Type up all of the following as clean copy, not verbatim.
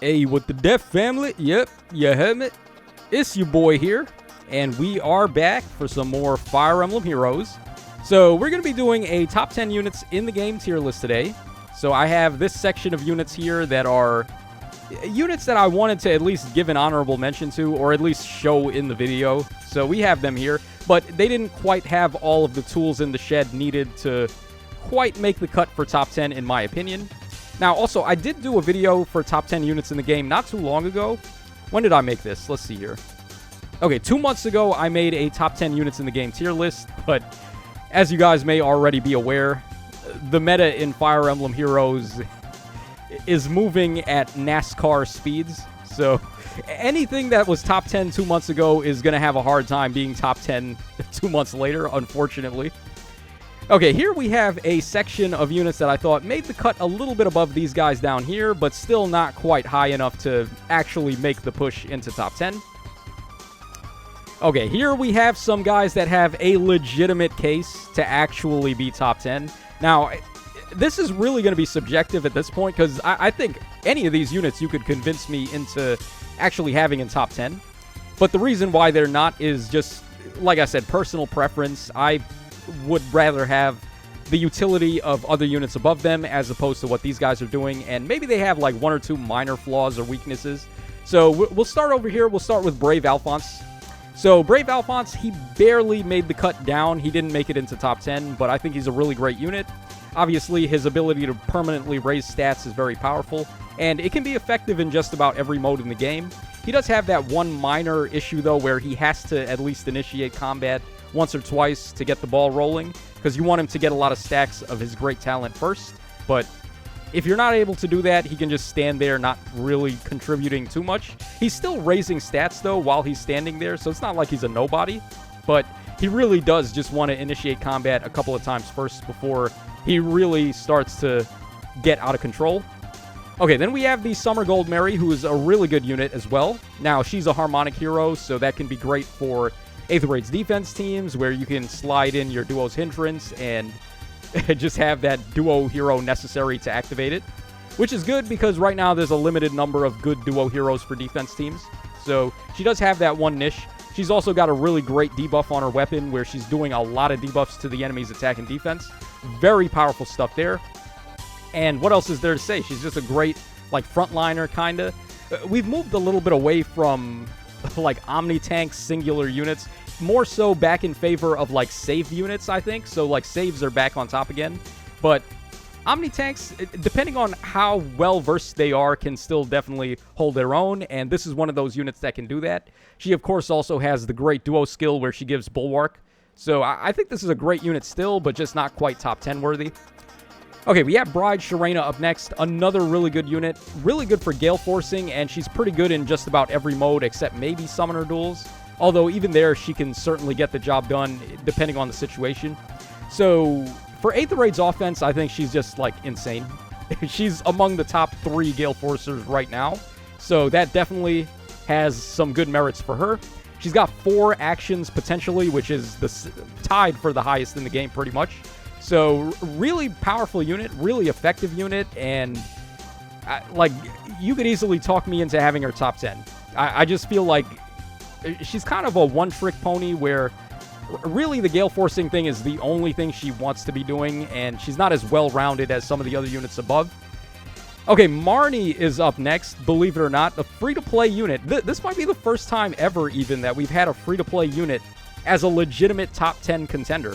Hey, with the Def family, yep, you heard it. It's your boy here, and we are back for some more Fire Emblem Heroes. So we're going to be doing a top 10 units in the game tier list today. So I have this section of units here that are units that I wanted to at least give an honorable mention to, or at least show in the video. So we have them here, but they didn't quite have all of the tools in the shed needed to quite make the cut for top 10 in my opinion. Now, also, I did do a video for top 10 units in the game not too long ago. When did I make this? Let's see here. Okay, 2 months ago, I made a top 10 units in the game tier list, but as you guys may already be aware, the meta in Fire Emblem Heroes is moving at NASCAR speeds. So anything that was top 10 2 months ago is going to have a hard time being top 10 2 months later, unfortunately. Okay, here we have a section of units that I thought made the cut a little bit above these guys down here, but still not quite high enough to actually make the push into top 10. Okay, here we have some guys that have a legitimate case to actually be top 10. Now, this is really going to be subjective at this point, because I think any of these units you could convince me into actually having in top 10. But the reason why they're not is just, like I said, personal preference. I would rather have the utility of other units above them as opposed to what these guys are doing, and maybe they have like one or two minor flaws or weaknesses. So we'll start over here. We'll start with Brave Alphonse. So Brave Alphonse, he barely made the cut down. He didn't make it into top 10, but I think he's a really great unit. Obviously, his ability to permanently raise stats is very powerful, and it can be effective in just about every mode in the game. He does have that one minor issue, though, where he has to at least initiate combat once or twice to get the ball rolling, because you want him to get a lot of stacks of his great talent first. But if you're not able to do that, he can just stand there not really contributing too much. He's still raising stats, though, while he's standing there, so it's not like he's a nobody. But he really does just want to initiate combat a couple of times first before he really starts to get out of control. Okay, then we have the Summer Gold Mary, who is a really good unit as well. Now, she's a harmonic hero, so that can be great for Aetherraid's defense teams, where you can slide in your duo's hindrance and just have that duo hero necessary to activate it, which is good because right now there's a limited number of good duo heroes for defense teams. So she does have that one niche. She's also got a really great debuff on her weapon where she's doing a lot of debuffs to the enemy's attack and defense. Very powerful stuff there. And what else is there to say? She's just a great, like, frontliner, kind of. We've moved a little bit away from, like, Omni-Tank singular units, more so back in favor of, like, save units, I think. So, like, saves are back on top again. But Omni-Tanks, depending on how well-versed they are, can still definitely hold their own. And this is one of those units that can do that. She, of course, also has the great duo skill where she gives Bulwark. So I think this is a great unit still, but just not quite top 10 worthy. Okay, we have Bride Sharena up next. Another really good unit. Really good for Gale Forcing, and she's pretty good in just about every mode except maybe Summoner Duels. Although even there, she can certainly get the job done depending on the situation. So for Aetherraid's offense, I think she's just, like, insane. She's among the top 3 Gale Forcers right now. So that definitely has some good merits for her. She's got 4 actions potentially, which is tied for the highest in the game pretty much. So really powerful unit, really effective unit, and like, you could easily talk me into having her top 10. I just feel like she's kind of a one-trick pony where really the Gale Forcing thing is the only thing she wants to be doing, and she's not as well-rounded as some of the other units above. Okay, Marnie is up next, believe it or not, a free-to-play unit. This might be the first time ever even that we've had a free-to-play unit as a legitimate top 10 contender.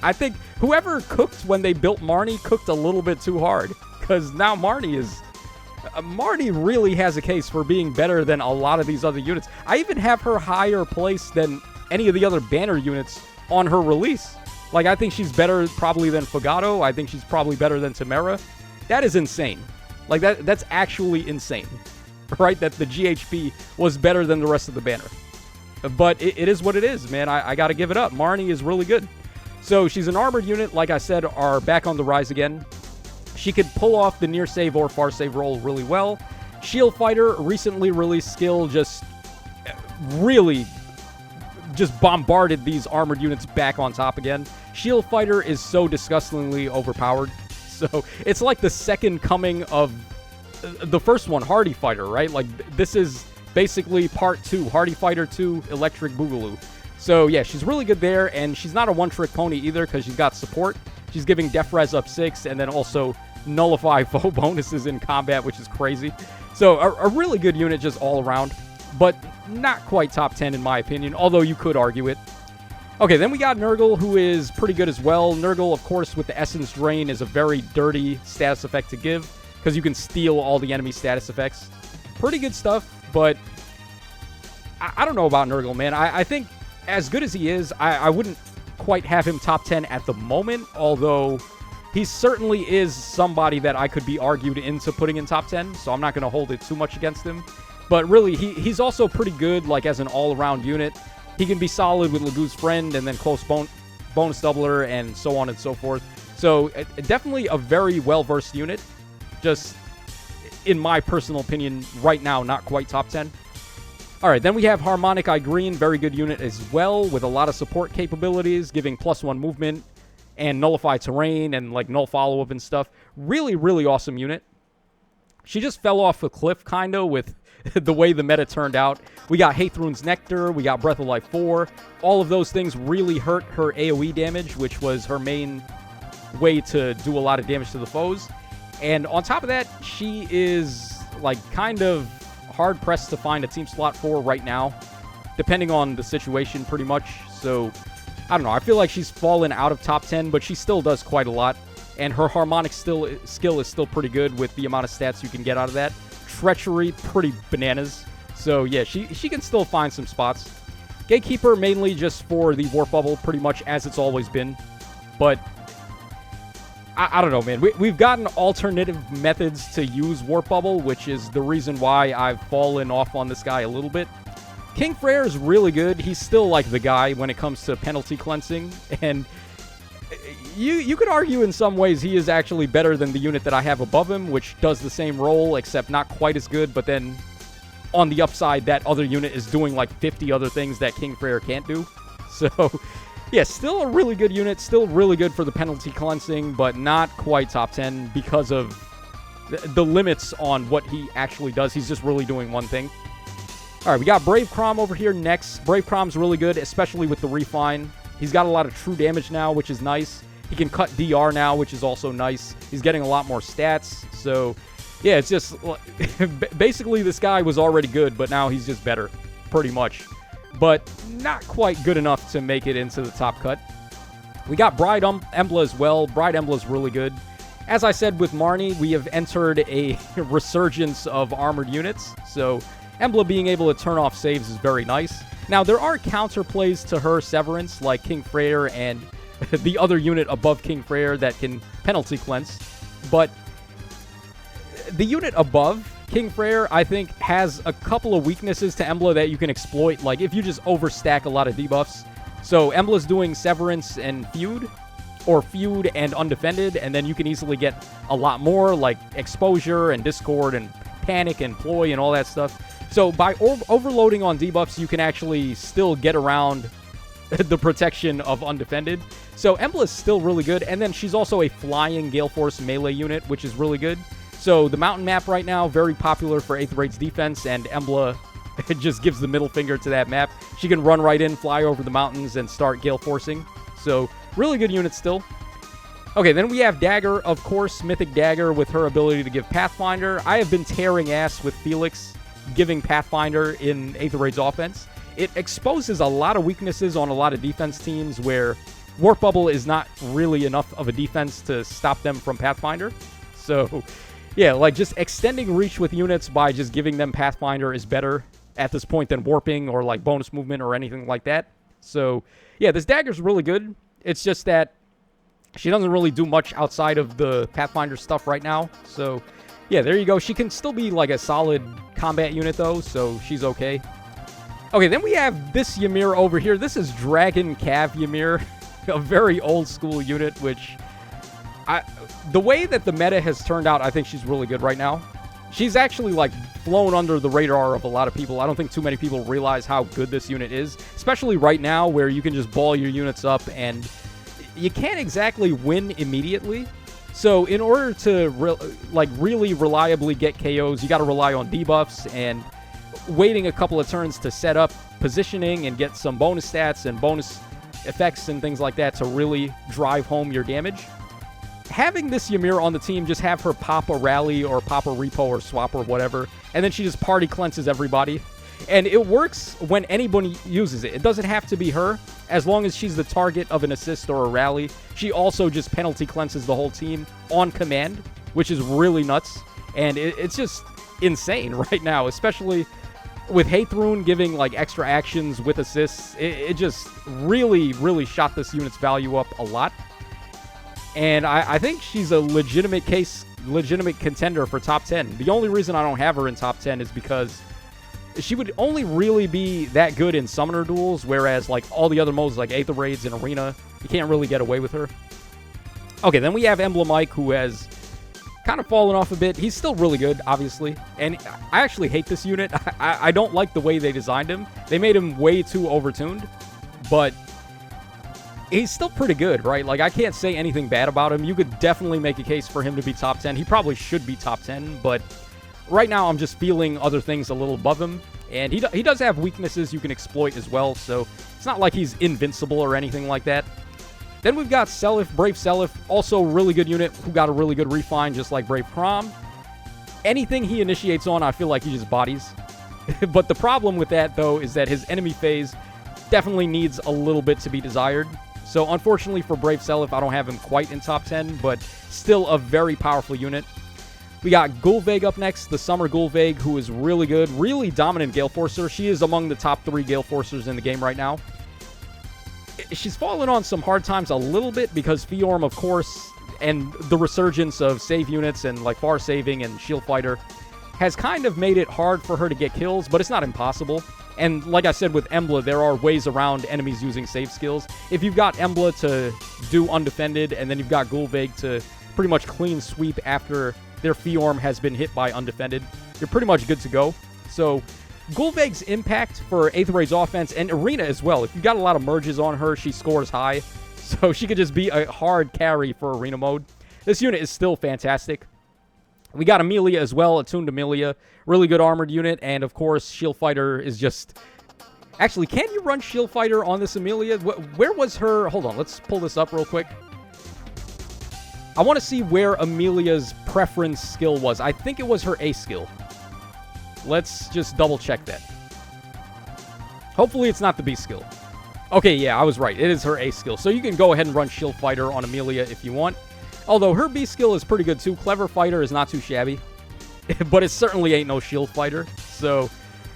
I think whoever cooked when they built Marnie cooked a little bit too hard, because now Marnie really has a case for being better than a lot of these other units. I even have her higher place than any of the other banner units on her release. Like, I think she's better probably than Fugato. I think she's probably better than Tamara. That is insane. Like, that's actually insane, right? That the GHP was better than the rest of the banner. But it is what it is, man. I got to give it up. Marnie is really good. So she's an armored unit, like I said, are back on the rise again. She could pull off the near save or far save role really well. Shield Fighter, recently released skill, just really just bombarded these armored units back on top again. Shield Fighter is so disgustingly overpowered. So it's like the second coming of the first one, Hardy Fighter, right? Like, this is basically part 2, Hardy Fighter 2 Electric Boogaloo. So, yeah, she's really good there, and she's not a one-trick pony either because she's got support. She's giving Def Res up 6, and then also nullify foe bonuses in combat, which is crazy. So, a really good unit just all around, but not quite top 10 in my opinion, although you could argue it. Okay, then we got Nurgle, who is pretty good as well. Nurgle, of course, with the Essence Drain is a very dirty status effect to give because you can steal all the enemy status effects. Pretty good stuff, but I don't know about Nurgle, man. I think as good as he is, I wouldn't quite have him top 10 at the moment, although he certainly is somebody that I could be argued into putting in top 10, so I'm not going to hold it too much against him. But really, he's also pretty good, like, as an all-around unit. He can be solid with Lagoo's Friend and then close bonus doubler and so on and so forth. So, definitely a very well-versed unit. Just, in my personal opinion, right now, not quite top 10. Alright, then we have Harmonic Eye Green, very good unit as well, with a lot of support capabilities, giving +1 movement and nullify terrain and like null follow-up and stuff. Really, really awesome unit. She just fell off a cliff, kinda, with the way the meta turned out. We got Hathrune's Nectar, we got Breath of Life 4. All of those things really hurt her AoE damage, which was her main way to do a lot of damage to the foes. And on top of that, she is like kind of hard-pressed to find a team slot for right now, depending on the situation, pretty much. So, I don't know. I feel like she's fallen out of top 10, but she still does quite a lot. And her harmonic skill is still pretty good with the amount of stats you can get out of that. Treachery, pretty bananas. So, yeah, she can still find some spots. Gatekeeper, mainly just for the Warp Bubble, pretty much as it's always been. But I don't know, man. We've gotten alternative methods to use Warp Bubble, which is the reason why I've fallen off on this guy a little bit. King Freyr is really good. He's still like the guy when it comes to penalty cleansing, and you could argue in some ways he is actually better than the unit that I have above him, which does the same role, except not quite as good, but then on the upside, that other unit is doing like 50 other things that King Freyr can't do. So, yeah, still a really good unit, still really good for the penalty cleansing, but not quite top 10 because of the limits on what he actually does. He's just really doing one thing. All right, we got Brave Crom over here next. Brave Crom's really good, especially with the Refine. He's got a lot of true damage now, which is nice. He can cut DR now, which is also nice. He's getting a lot more stats. So, yeah, it's just basically this guy was already good, but now he's just better, pretty much. But not quite good enough to make it into the top cut. We got Bride Embla as well. Bride Embla is really good. As I said with Marnie, we have entered a resurgence of armored units. So Embla being able to turn off saves is very nice. Now, there are counterplays to her Severance, like King Freyr and the other unit above King Freyr that can penalty cleanse. But the unit above King Freyr, I think, has a couple of weaknesses to Embla that you can exploit, like if you just overstack a lot of debuffs. So Embla's doing Severance and Feud, or Feud and Undefended, and then you can easily get a lot more, like Exposure and Discord and Panic and Ploy and all that stuff. So by overloading on debuffs, you can actually still get around the protection of Undefended. So Embla is still really good, and then she's also a flying Gale Force melee unit, which is really good. So the mountain map right now, very popular for Aether Raid's defense, and Embla just gives the middle finger to that map. She can run right in, fly over the mountains, and start Gale Forcing. So really good unit still. Okay, then we have Dagger, of course, Mythic Dagger with her ability to give Pathfinder. I have been tearing ass with Felix giving Pathfinder in Aether Raid's offense. It exposes a lot of weaknesses on a lot of defense teams where Warp Bubble is not really enough of a defense to stop them from Pathfinder. So yeah, like just extending reach with units by just giving them Pathfinder is better at this point than warping or like bonus movement or anything like that. So yeah, this Dagger's really good. It's just that she doesn't really do much outside of the Pathfinder stuff right now. So yeah, there you go. She can still be like a solid combat unit though, so she's okay. Okay, then we have this Ymir over here. This is Dragon Cav Ymir, a very old school unit, which the way that the meta has turned out, I think she's really good right now. She's actually, like, flown under the radar of a lot of people. I don't think too many people realize how good this unit is, especially right now where you can just ball your units up and you can't exactly win immediately, So in order to really reliably get KOs, you got to rely on debuffs and waiting a couple of turns to set up positioning and get some bonus stats and bonus effects and things like that to really drive home your damage. Having this Ymir on the team, just have her pop a rally or pop a repo or swap or whatever, and then she just party cleanses everybody. And it works when anybody uses it. It doesn't have to be her. As long as she's the target of an assist or a rally, she also just penalty cleanses the whole team on command, which is really nuts. And it's just insane right now, especially with Haithrun giving like extra actions with assists. It just really, really shot this unit's value up a lot. And I think she's a legitimate contender for top 10. The only reason I don't have her in top 10 is because she would only really be that good in summoner duels, whereas like all the other modes like Aether Raids and Arena, you can't really get away with her. Okay, then we have Emblem Mike, who has kind of fallen off a bit. He's still really good, obviously. And I actually hate this unit. I don't like the way they designed him. They made him way too overtuned, but he's still pretty good, right? Like, I can't say anything bad about him. You could definitely make a case for him to be top 10. He probably should be top 10, but right now I'm just feeling other things a little above him. And he does have weaknesses you can exploit as well, so it's not like he's invincible or anything like that. Then we've got Seliph, Brave Seliph, also really good unit who got a really good refine, just like Brave Crom. Anything he initiates on, I feel like he just bodies. But the problem with that, though, is that his enemy phase definitely needs a little bit to be desired. So unfortunately for Brave Seliph, I don't have him quite in top 10, but still a very powerful unit. We got Gulveig up next, the Summer Gulveig, who is really good, really dominant Gale Forcer. She is among the top 3 Gale Forcers in the game right now. She's fallen on some hard times a little bit because Fiorm, of course, and the resurgence of save units and like Far Saving and Shield Fighter has kind of made it hard for her to get kills, but it's not impossible. And like I said with Embla, there are ways around enemies using save skills. If you've got Embla to do undefended, and then you've got Gulveig to pretty much clean sweep after their Fiorm has been hit by undefended, you're pretty much good to go. So Gulveig's impact for Aether Raid's offense and Arena as well. If you've got a lot of merges on her, she scores high. So she could just be a hard carry for Arena mode. This unit is still fantastic. We got Amelia as well, attuned Amelia. Really good armored unit, and of course, Shield Fighter is just... Actually, can you run Shield Fighter on this Amelia? Where was her... Hold on, let's pull this up real quick. I want to see where Amelia's preference skill was. I think it was her A skill. Let's just double check that. Hopefully it's not the B skill. Okay, yeah, I was right. It is her A skill. So you can go ahead and run Shield Fighter on Amelia if you want. Although her B skill is pretty good too. Clever Fighter is not too shabby. But it certainly ain't no Shield Fighter. So,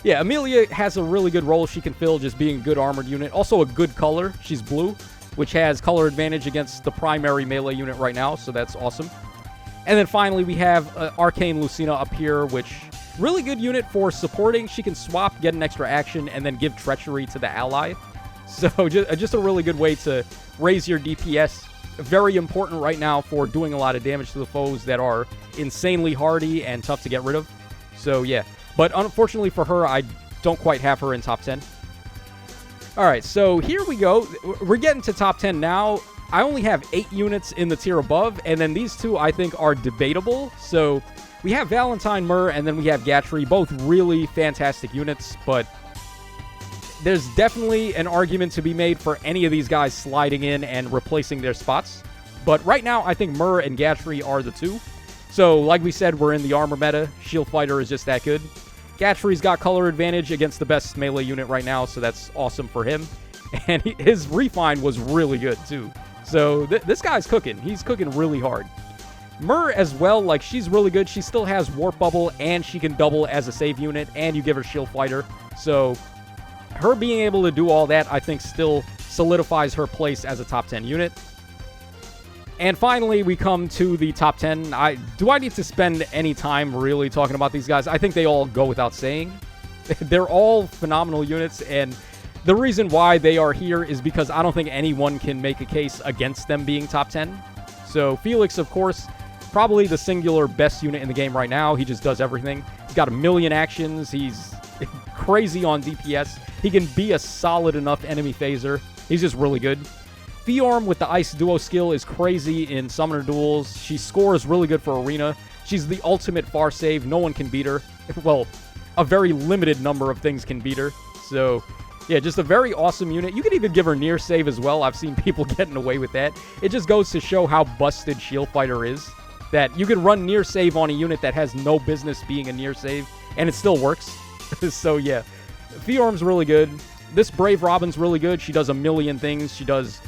yeah, Amelia has a really good role she can fill, just being a good armored unit. Also a good color. She's blue, which has color advantage against the primary melee unit right now. So that's awesome. And then finally, we have Arcane Lucina up here, which... really good unit for supporting. She can swap, get an extra action, and then give Treachery to the ally. So just a really good way to raise your DPS. Very important right now for doing a lot of damage to the foes that are insanely hardy and tough to get rid of. So yeah, but unfortunately for her, I don't quite have her in top 10. Alright, so here we go. We're getting to top 10 now. I only have 8 units in the tier above, and then these two I think are debatable. So we have Valentine Myrrh, and then we have Gatry, both really fantastic units, but there's definitely an argument to be made for any of these guys sliding in and replacing their spots. But right now, I think Myrrh and Gatry are the two. So, like we said, we're in the armor meta. Shield Fighter is just that good. Gatry's got color advantage against the best melee unit right now, so that's awesome for him. And his refine was really good, too. So, this guy's cooking. He's cooking really hard. Myrrh as well, like, she's really good. She still has Warp Bubble, and she can double as a save unit, and you give her Shield Fighter. So, her being able to do all that, I think, still solidifies her place as a top 10 unit. And finally, we come to the top 10. Do I need to spend any time really talking about these guys? I think they all go without saying. They're all phenomenal units, and the reason why they are here is because I don't think anyone can make a case against them being top 10. So, Felix, of course, probably the singular best unit in the game right now. He just does everything. He's got a million actions. He's crazy on DPS. He can be a solid enough enemy phaser. He's just really good. Fiorm with the Ice Duo skill is crazy in Summoner Duels. She scores really good for Arena. She's the ultimate far save. No one can beat her. Well, a very limited number of things can beat her. So, yeah, just a very awesome unit. You can even give her near save as well. I've seen people getting away with that. It just goes to show how busted Shield Fighter is. That you can run near save on a unit that has no business being a near save, and it still works. So, yeah, Fiorm's really good. This Brave Robin's really good. She does a million things. She does,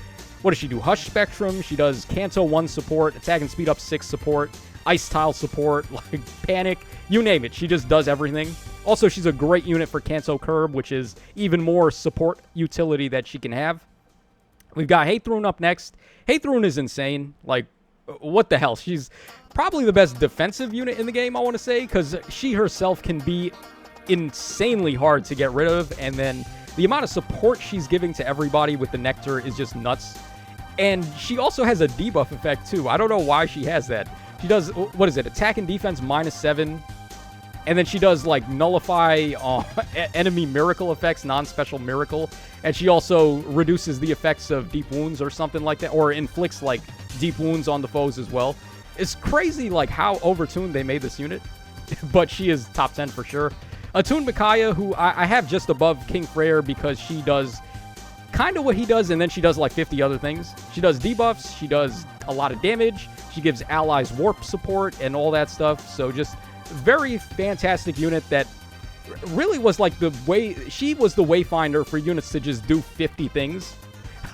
what does she do? Hush Spectrum. She does Kanto 1 support, Attack and Speed Up 6 support, Ice Tile support, like Panic, you name it. She just does everything. Also, she's a great unit for Kanto Curb, which is even more support utility that she can have. We've got Haythrun up next. Haythrun is insane. Like, what the hell? She's probably the best defensive unit in the game, I want to say, because she herself can be insanely hard to get rid of, and then the amount of support she's giving to everybody with the Nectar is just nuts. And she also has a debuff effect, too. I don't know why she has that. She does, what is it, attack and defense -7. And then she does, like, nullify enemy miracle effects, non-special miracle. And she also reduces the effects of deep wounds or something like that. Or inflicts, like, deep wounds on the foes as well. It's crazy, like, how overtuned they made this unit. But she is top 10 for sure. Attuned Micaiah, who I have just above King Freyr because she does kind of what he does, and then she does like 50 other things. She does debuffs, she does a lot of damage, she gives allies warp support and all that stuff. So just very fantastic unit that really was like she was the wayfinder for units to just do 50 things.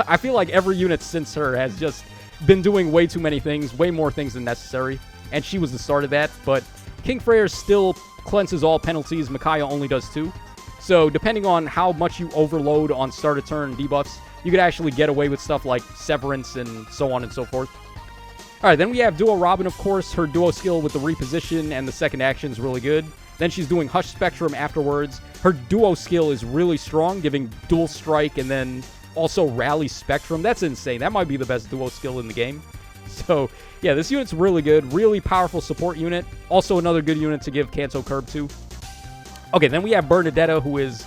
I feel like every unit since her has just been doing way too many things, way more things than necessary, and she was the start of that. But King Freyr still cleanses all penalties. Micaiah only does 2. So depending on how much you overload on start of turn debuffs, you could actually get away with stuff like Severance and so on and so forth. Alright, then we have Duo Robin, of course. Her duo skill with the reposition and the second action is really good. Then she's doing Hush Spectrum afterwards. Her duo skill is really strong, giving Dual Strike and then also Rally Spectrum. That's insane. That might be the best duo skill in the game. So, yeah, this unit's really good. Really powerful support unit. Also another good unit to give Kanto Curb to. Okay, then we have Bernadetta, who is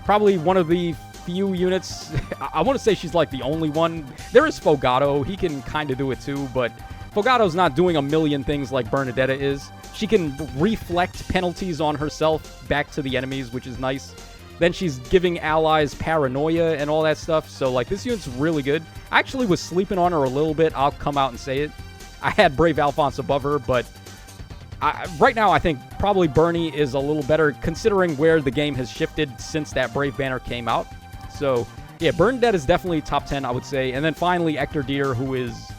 probably one of the few units. I want to say she's like the only one. There is Fogato. He can kind of do it too, but Fogato's not doing a million things like Bernadetta is. She can reflect penalties on herself back to the enemies, which is nice. Then she's giving allies paranoia and all that stuff. So, like, this unit's really good. I actually was sleeping on her a little bit. I'll come out and say it. I had Brave Alphonse above her, but right now I think probably Bernie is a little better considering where the game has shifted since that Brave banner came out. So, yeah, Bernadette is definitely top 10, I would say. And then finally, Ector Deer, who is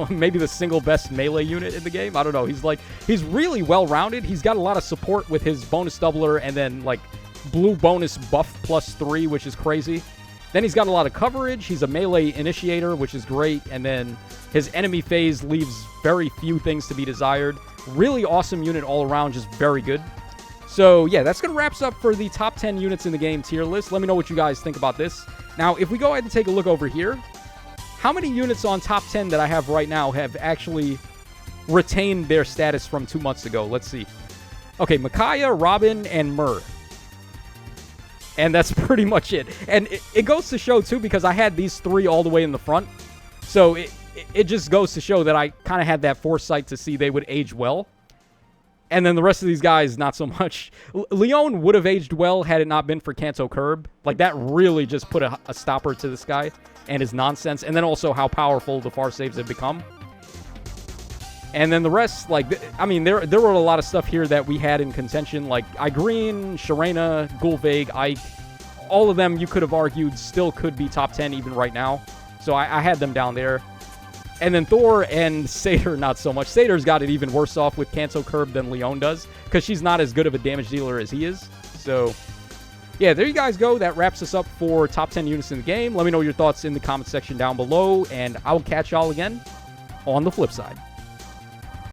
maybe the single best melee unit in the game. I don't know. He's really well-rounded. He's got a lot of support with his bonus doubler and then, like, blue bonus buff +3, which is crazy. Then he's got a lot of coverage. He's a melee initiator, which is great. And then his enemy phase leaves very few things to be desired. Really awesome unit all around, just very good. So, yeah, that's going to wrap us up for the top 10 units in the game tier list. Let me know what you guys think about this. Now, if we go ahead and take a look over here, how many units on top 10 that I have right now have actually retained their status from 2 months ago? Let's see. Okay, Micaiah, Robin, and Myrrh. And that's pretty much it. And it goes to show, too, because I had these 3 all the way in the front. So it just goes to show that I kind of had that foresight to see they would age well. And then the rest of these guys, not so much. Leon would have aged well had it not been for Kanto Curb. Like, that really just put a stopper to this guy and his nonsense. And then also how powerful the far saves have become. And then the rest, like, I mean, there were a lot of stuff here that we had in contention, like Igreen, Sharena, Gulvaig, Ike. All of them, you could have argued, still could be top 10 even right now. So I had them down there. And then Thor and Satyr, not so much. Satyr's got it even worse off with Kanto Curb than Leon does, because she's not as good of a damage dealer as he is. So, yeah, there you guys go. That wraps us up for top 10 units in the game. Let me know your thoughts in the comment section down below, and I will catch y'all again on the flip side.